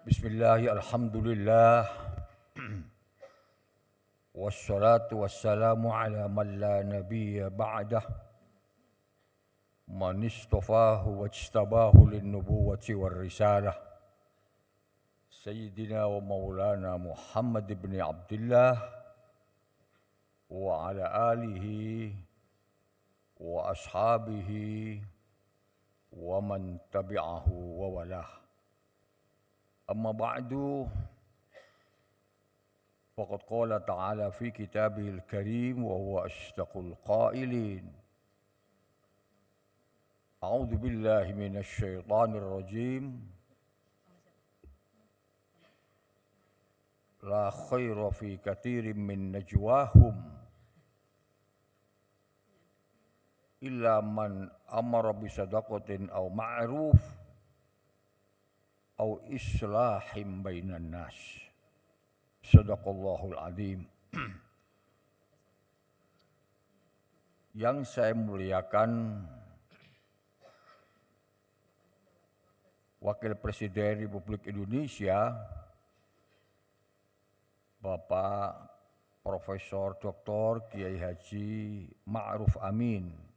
Bismillah, alhamdulillah, wassalatu wassalamu ala man la nabiyya ba'dah, man istafahu wajtabahu linnubuwati warrisalah, Sayyidina wa maulana Muhammad ibn Abdullah, wa ala alihi, wa ashabihi, wa man tabi'ahu wa walah. Amma ba'du, faqad qala ta'ala fi kitabihil karim wa huwa asdaqul qailin. A'udzu billahi minasy syaithanir rajim. La khaira fi katsirin min najwahum illa man amara bi sadaqatin aw ma'ruf aw islahim bainan nas. Sadaqallahul azim. Yang saya muliakan Wakil Presiden Republik Indonesia Bapak Profesor Dr. Kiai Haji Ma'ruf Amin.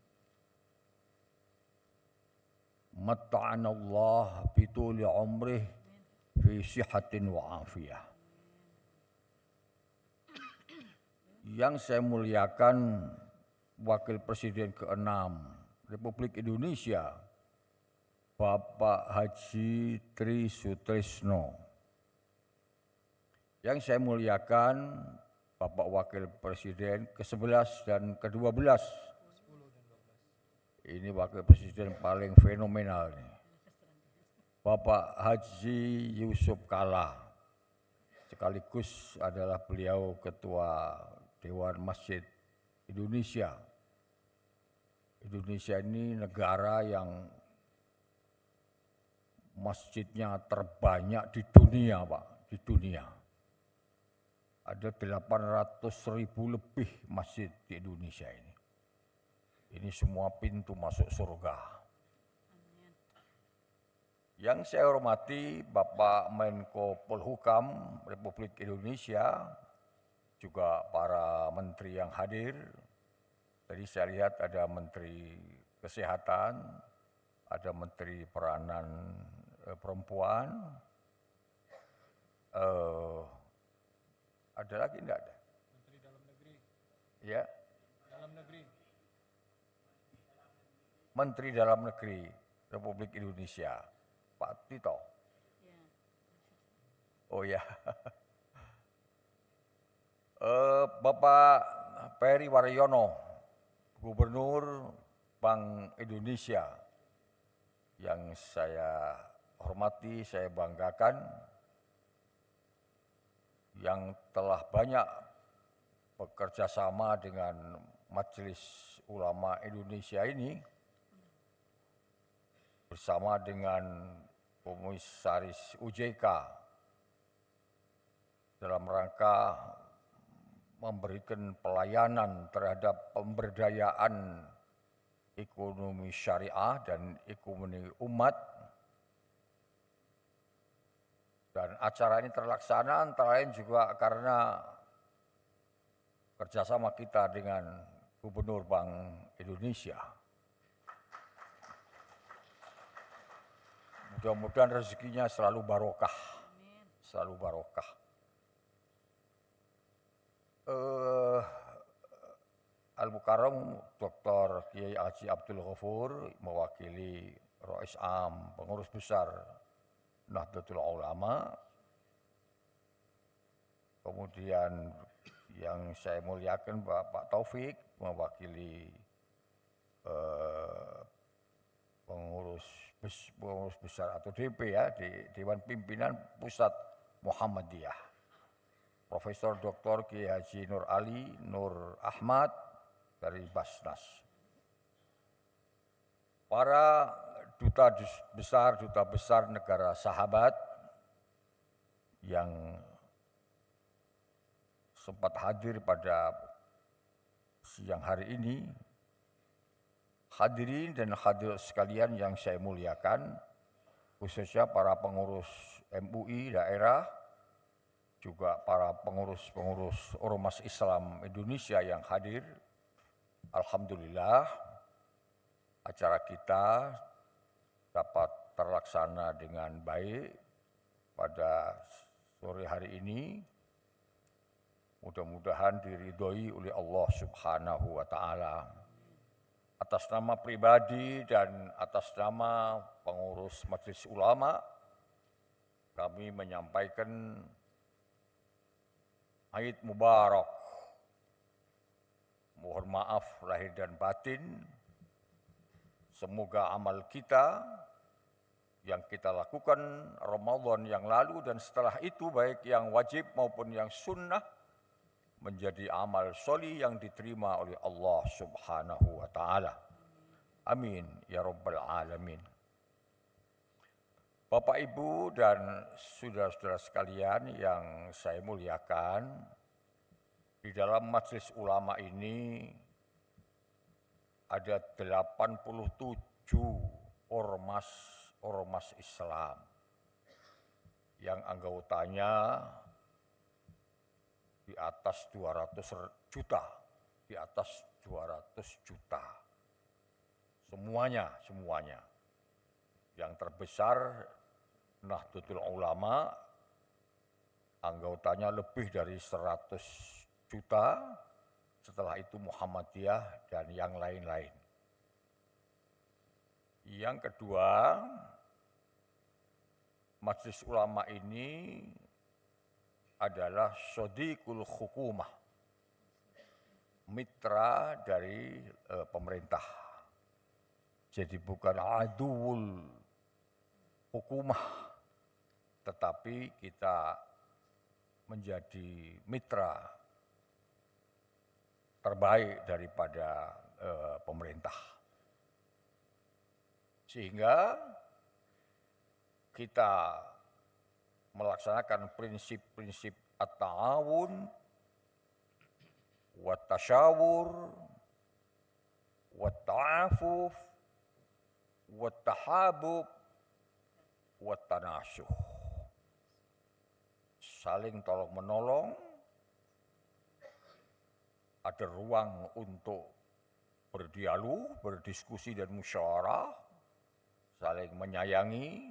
Matta'anallah bituli umrih fi sihatin wa afiyah. Yang saya muliakan Wakil Presiden ke-6 Republik Indonesia Bapak Haji Tri Sutrisno. Yang saya muliakan Bapak Wakil Presiden ke-11 dan ke-12. Ini Wakil Presiden paling fenomenal nih. Bapak Haji Yusuf Kalla. Sekaligus adalah beliau Ketua Dewan Masjid Indonesia. Indonesia ini negara yang masjidnya terbanyak di dunia, Pak, di dunia. Ada 800.000 lebih masjid di Indonesia ini. Ini semua pintu masuk surga. Yang saya hormati Bapak Menko Polhukam Republik Indonesia, juga para menteri yang hadir. Tadi saya lihat ada Menteri Kesehatan, ada Menteri Peranan Perempuan, ada lagi enggak ada? Menteri Dalam Negeri. Ya. Dalam Negeri. Menteri Dalam Negeri Republik Indonesia, Pak Tito. Ya. Oh ya. Bapak Peri Waryono, Gubernur Bank Indonesia, yang saya hormati, saya banggakan, yang telah banyak bekerja sama dengan Majelis Ulama Indonesia ini, bersama dengan Komisaris OJK dalam rangka memberikan pelayanan terhadap pemberdayaan ekonomi syariah dan ekonomi umat. Dan acara ini terlaksana antara lain juga karena kerjasama kita dengan Gubernur Bank Indonesia. Mudah-mudahan rezekinya selalu barokah, selalu barokah. Al-Mukarram Dr. Kiai Haji Abdul Ghafur mewakili Rais Am, Pengurus Besar Nahdlatul Ulama. Kemudian yang saya muliakan Bapak Taufik mewakili pengurus besar atau DP ya, di Dewan Pimpinan Pusat Muhammadiyah. Profesor Dr. Kiai Haji Nur Ali Nur Ahmad dari Basnas. Para duta besar negara sahabat yang sempat hadir pada siang hari ini, hadirin dan hadirat sekalian yang saya muliakan, khususnya para pengurus MUI daerah, juga para pengurus-pengurus Ormas Islam Indonesia yang hadir. Alhamdulillah, acara kita dapat terlaksana dengan baik pada sore hari ini. Mudah-mudahan diridhoi oleh Allah Subhanahu wa Ta'ala. Atas nama pribadi dan atas nama pengurus Majelis Ulama, kami menyampaikan Aid Mubarak. Mohon maaf lahir dan batin. Semoga amal kita yang kita lakukan Ramadan yang lalu dan setelah itu, baik yang wajib maupun yang sunnah, menjadi amal sholih yang diterima oleh Allah Subhanahu wa Ta'ala. Amin ya Rabbal Alamin. Bapak, Ibu, dan saudara-saudara sekalian yang saya muliakan, di dalam Majelis Ulama ini ada 87 ormas Islam yang anggotanya di atas 200 juta, di atas 200 juta. Semuanya. Yang terbesar Nahdlatul Ulama, anggotanya lebih dari 100 juta, setelah itu Muhammadiyah dan yang lain-lain. Yang kedua, Majelis Ulama ini adalah Shodiqul Hukumah, mitra dari pemerintah. Jadi bukan aduul hukumah, tetapi kita menjadi mitra terbaik daripada pemerintah. Sehingga kita melaksanakan prinsip-prinsip at-ta'awun, wat-tasyawur, wat-ta'afuf, wat-tahabub, wat-tanasuh. Saling tolong-menolong, ada ruang untuk berdialog, berdiskusi dan musyawarah, saling menyayangi,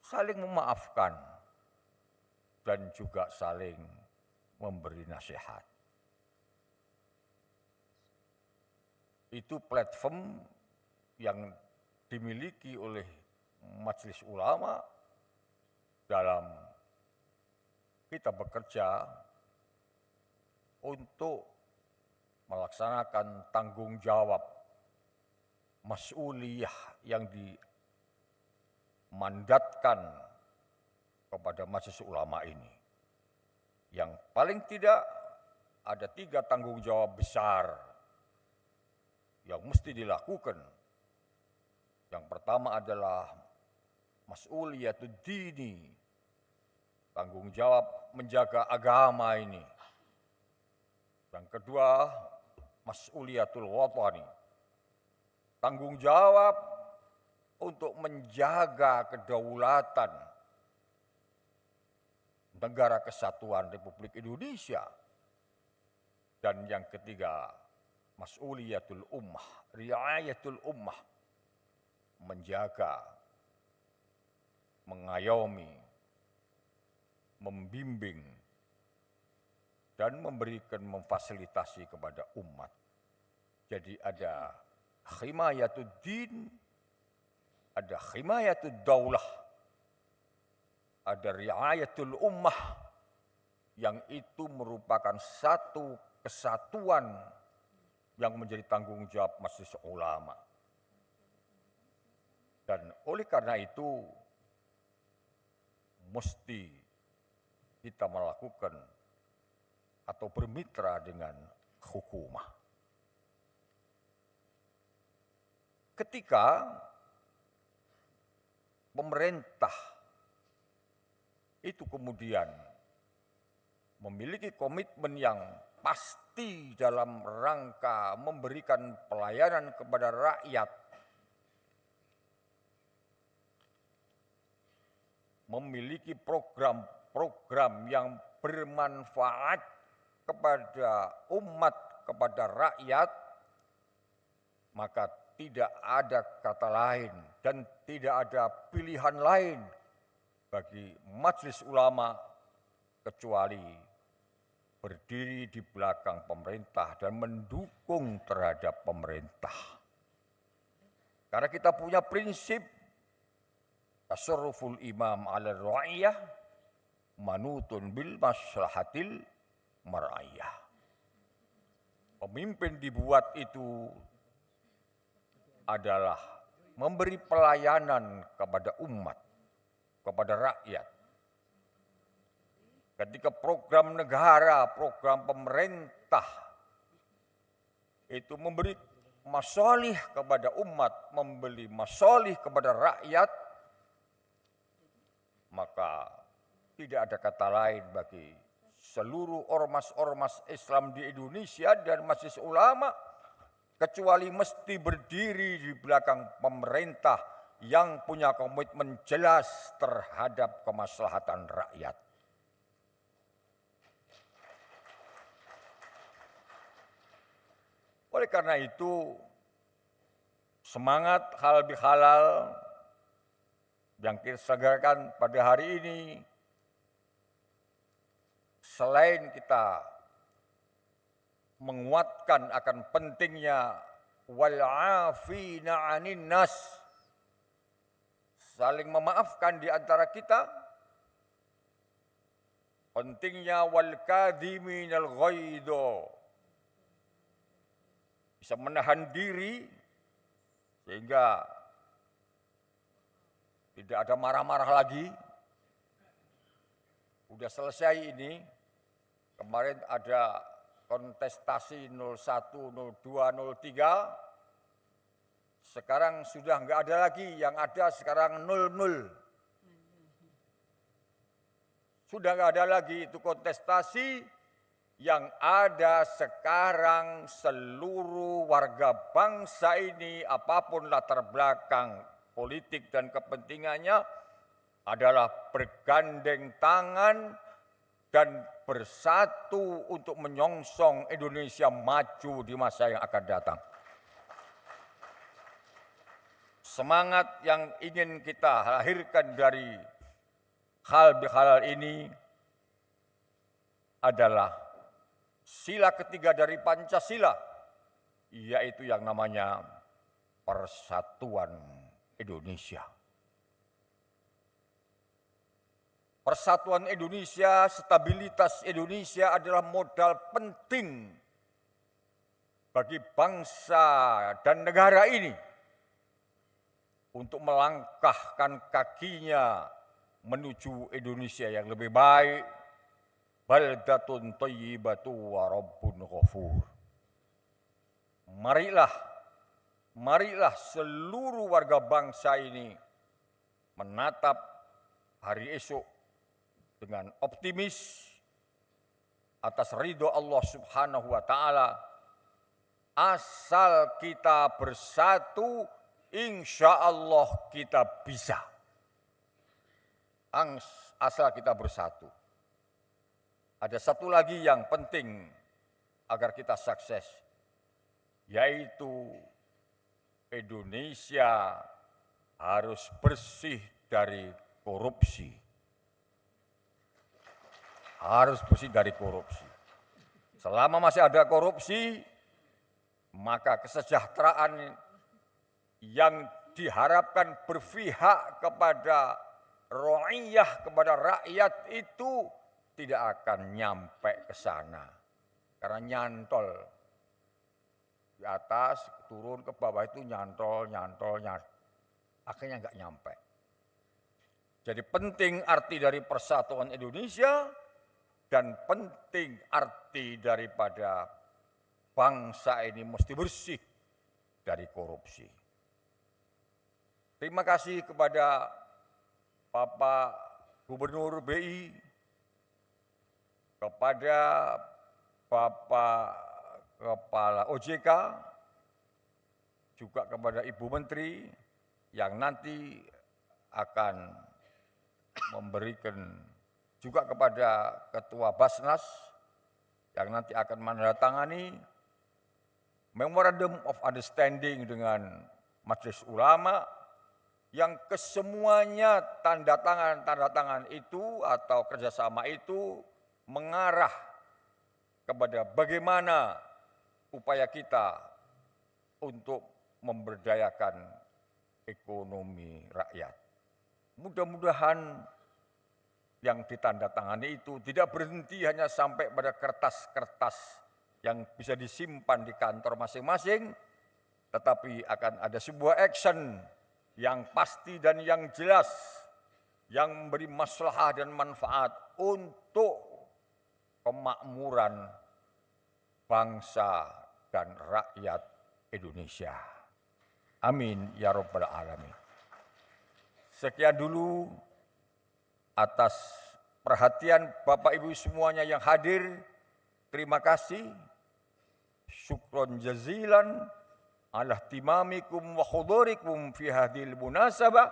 saling memaafkan, dan juga saling memberi nasihat. Itu platform yang dimiliki oleh Majelis Ulama dalam kita bekerja untuk melaksanakan tanggung jawab mas'uliyah yang dimandatkan kepada Majelis Ulama ini. Yang paling tidak ada 3 tanggung jawab besar yang mesti dilakukan. Yang pertama adalah mas'uliyatud dini, tanggung jawab menjaga agama ini. Yang kedua, mas'uliyatul watani, tanggung jawab untuk menjaga kedaulatan Negara Kesatuan Republik Indonesia. Dan yang ketiga, mas'uliyatul ummah, riayatul ummah, menjaga, mengayomi, membimbing, dan memberikan memfasilitasi kepada umat. Jadi ada himayatud din, ada himayatud daulah, ada riayatul ummah, yang itu merupakan satu kesatuan yang menjadi tanggung jawab Majelis Ulama. Dan oleh karena itu, mesti kita melakukan atau bermitra dengan hukumah. Ketika pemerintah itu kemudian memiliki komitmen yang pasti dalam rangka memberikan pelayanan kepada rakyat, memiliki program-program yang bermanfaat kepada umat, kepada rakyat, maka tidak ada kata lain dan tidak ada pilihan lain bagi Majelis Ulama kecuali berdiri di belakang pemerintah dan mendukung terhadap pemerintah. Karena kita punya prinsip tasarruful imam ala ra'iyah manutun bil maslahatil mar'iyah. Pemimpin dibuat itu adalah memberi pelayanan kepada umat, kepada rakyat. Ketika program negara, program pemerintah itu memberi masalih kepada umat, memberi masalih kepada rakyat, maka tidak ada kata lain bagi seluruh ormas-ormas Islam di Indonesia dan Majelis Ulama kecuali mesti berdiri di belakang pemerintah yang punya komitmen jelas terhadap kemaslahatan rakyat. Oleh karena itu, semangat halal bihalal yang kita segarkan pada hari ini, selain kita menguatkan akan pentingnya wal'afina 'anin nas, saling memaafkan di antara kita, pentingnya wal kadhiminal ghaidho, bisa menahan diri sehingga tidak ada marah-marah lagi. Udah selesai ini. Kemarin ada kontestasi 01, 02, 03. Sekarang sudah enggak ada lagi, yang ada sekarang 00. Sudah enggak ada lagi itu kontestasi, yang ada sekarang seluruh warga bangsa ini apapun latar belakang politik dan kepentingannya adalah bergandeng tangan dan bersatu untuk menyongsong Indonesia maju di masa yang akan datang. Semangat yang ingin kita lahirkan dari hal bihalal ini adalah sila ketiga dari Pancasila, yaitu yang namanya persatuan Indonesia. Persatuan Indonesia, stabilitas Indonesia adalah modal penting bagi bangsa dan negara ini untuk melangkahkan kakinya menuju Indonesia yang lebih baik. Baldatun thayyibatu wa rabbun ghafur. Marilah seluruh warga bangsa ini menatap hari esok dengan optimis atas ridho Allah Subhanahu wa taala. Asal kita bersatu, insya Allah kita bisa. Asal kita bersatu. Ada satu lagi yang penting agar kita sukses, yaitu Indonesia harus bersih dari korupsi. Harus bersih dari korupsi. Selama masih ada korupsi, maka kesejahteraan yang diharapkan berpihak kepada ra'iyah, kepada rakyat itu tidak akan nyampe ke sana. Karena nyantol. Di atas, turun ke bawah itu nyantol. Akhirnya enggak nyampe. Jadi penting arti dari persatuan Indonesia dan penting arti daripada bangsa ini mesti bersih dari korupsi. Terima kasih kepada Bapak Gubernur BI, kepada Bapak Kepala OJK, juga kepada Ibu Menteri yang nanti akan memberikan juga kepada Ketua Basnas yang nanti akan menandatangani Memorandum of Understanding dengan Majelis Ulama yang kesemuanya tanda tangan itu atau kerjasama itu mengarah kepada bagaimana upaya kita untuk memberdayakan ekonomi rakyat. Mudah-mudahan yang ditandatangani itu tidak berhenti hanya sampai pada kertas-kertas yang bisa disimpan di kantor masing-masing, tetapi akan ada sebuah action yang pasti dan yang jelas, yang memberi maslahah dan manfaat untuk kemakmuran bangsa dan rakyat Indonesia. Amin ya rabbal alamin. Sekian dulu atas perhatian Bapak Ibu semuanya yang hadir. Terima kasih. Syukron jazilan ala timamikum wa khudurikum fi hadhil munasabah.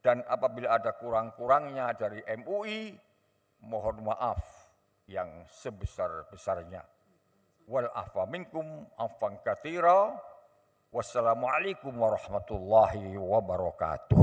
Dan apabila ada kurang-kurangnya dari MUI, mohon maaf yang sebesar-besarnya. Wal afa minkum afwan katsira. Wassalamualaikum warahmatullahi wabarakatuh.